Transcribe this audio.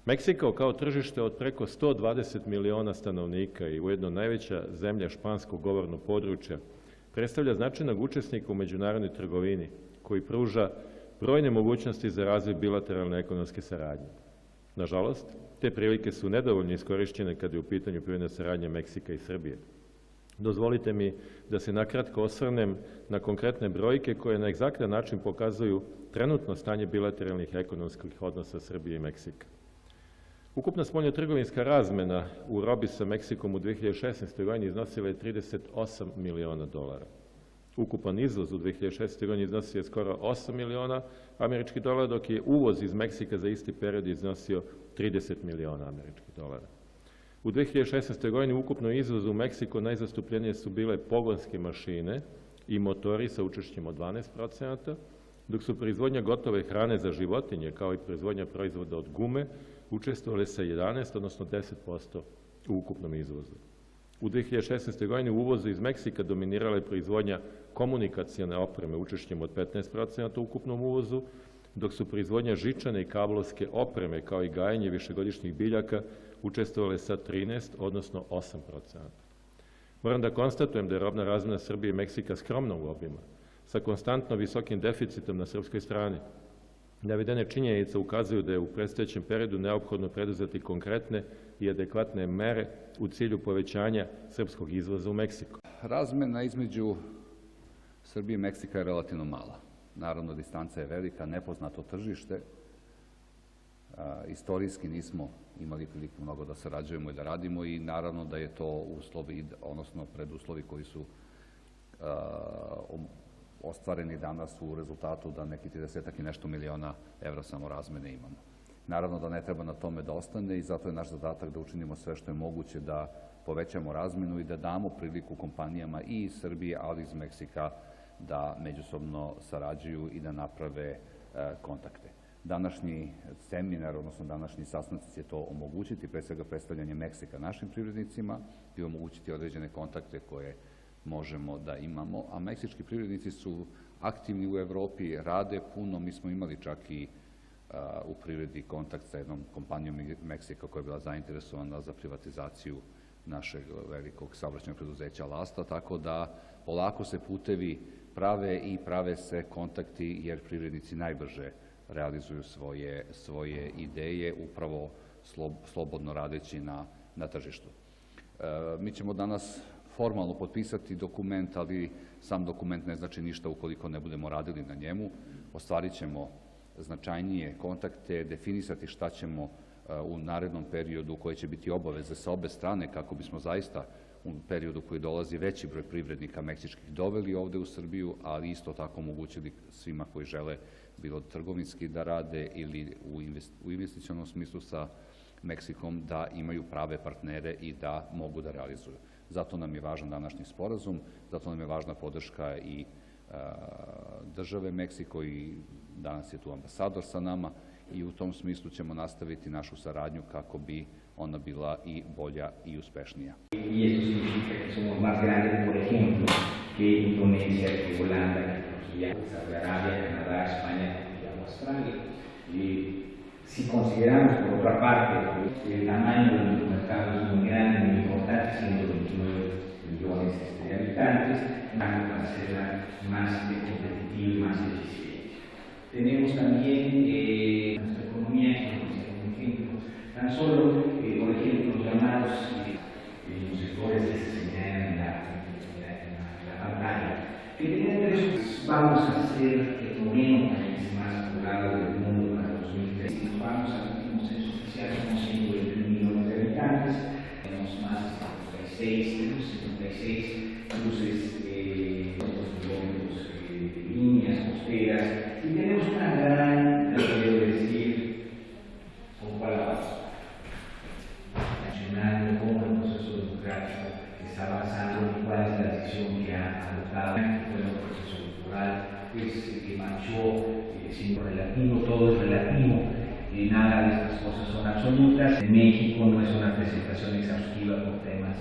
Meksiko kao tržište od preko 120 miliona stanovnika i ujedno najveća zemlja španskog govornog područja predstavlja značajnog učesnika u međunarodnoj trgovini koji pruža brojne mogućnosti za razvoj bilateralne ekonomske saradnje. Nažalost, te prilike su nedovoljno iskorišćene kada je u pitanju privredna saradnja Meksika i Srbije. Dozvolite mi da se nakratko osvrnem na konkretne brojke koje na egzaktan način pokazuju trenutno stanje bilateralnih ekonomskih odnosa Srbije i Meksika. Ukupna spoljnotrgovinska razmena u robi sa Meksikom u 2016. godini iznosila je 38 miliona dolara. Ukupan izvoz u 2016. godini iznosio je skoro 8 miliona američkih dolara, dok je uvoz iz Meksika za isti period iznosio 30 miliona američkih dolara. U 2016. godini ukupno izvozu u Meksiko najzastupljenije su bile pogonske mašine i motori sa učešćem od 12%, dok su proizvodnja gotove hrane za životinje, kao i proizvodnja proizvoda od gume, učestvovale sa 11, odnosno 10% u ukupnom izvozu. U 2016. godini u uvozu iz Meksika dominirala je proizvodnja komunikacione opreme učešćem od 15% u ukupnom uvozu, dok su proizvodnja žičane i kablovske opreme, kao i gajenje višegodišnjih biljaka, učestvovale sa 13, odnosno 8%. Moram da konstatujem da je robna razmena Srbije i Meksika skromnog obima, sa konstantno visokim deficitom na srpskoj strani. Navedene činjenice ukazuju da je u predstojećem periodu neophodno preduzeti konkretne i adekvatne mere u cilju povećanja srpskog izvoza u Meksiko. Razmena između Srbije i Meksika je relativno mala. Naravno, distanca je velika, nepoznato tržište. Istorijski nismo imali priliku mnogo da sarađujemo i da radimo i naravno da je to uslovi, odnosno preduslovi koji su ostvareni danas u rezultatu da neki 30 i nešto miliona evra samo razmene imamo. Naravno da ne treba na tome da ostane i zato je naš zadatak da učinimo sve što je moguće da povećamo razmenu i da damo priliku kompanijama i iz Srbije, ali i iz Meksika da međusobno sarađuju i da naprave kontakte. Današnji seminar, odnosno današnji sastanci će to omogućiti, pre svega predstavljanje Meksika našim privrednicima i omogućiti određene kontakte koje možemo da imamo, a meksički privrednici su aktivni u Evropi, rade puno, mi smo imali čak i u privredi kontakt sa jednom kompanijom Meksika koja je bila zainteresovana za privatizaciju našeg velikog saobraćajnog preduzeća Lasta, tako da polako se putevi prave i prave se kontakti jer privrednici najbrže realizuju svoje ideje upravo slobodno radeći na tržištu. Mi ćemo danas formalno potpisati dokument, ali sam dokument ne znači ništa ukoliko ne budemo radili na njemu. Ostvarit ćemo značajnije kontakte, definisati šta ćemo u narednom periodu koje će biti obaveze sa obe strane kako bismo zaista u periodu koji dolazi veći broj privrednika meksičkih doveli ovde u Srbiju, ali isto tako omogućili svima koji žele bilo trgovinski da rade ili u investicionom smislu sa Meksikom da imaju prave partnere i da mogu da realizuju. Zato nam je važan današnji sporazum, zato nam je važna podrška i države Meksiko i danas je tu ambasador sa nama i u tom smislu ćemo nastaviti našu saradnju kako bi ona bila i bolja i uspešnija. Y esto significa que somos más grandes, por ejemplo, que Indonesia, que Holanda, que Turquía, Saudi Arabia, Canadá, España, Turquía o Australia. Y si consideramos, por otra parte, el tamaño de los mercados es muy grande, muy importante, siendo 29 millones de habitantes, para hacerla más competitiva y más eficiente. Tenemos también nuestra economía, que no es un ejemplo, tan solo, por ejemplo, los llamados los sectores que se señalan en la pantalla, que tenemos, vamos a ser el noveno país más poblado del mundo para 2030. Nos vamos al último censo oficial, somos 121 millones de habitantes, tenemos más de 76 cruces, 2 kilómetros de líneas costeras, y tenemos una gran, debo decir, poco alabado, mencionando cómo el proceso democrático está avanzando y cuál es la decisión que ha adoptado, que fue un proceso electoral que marchó siendo relativo, todo es relativo, nada de estas cosas son absolutas. En México no es una presentación exhaustiva por temas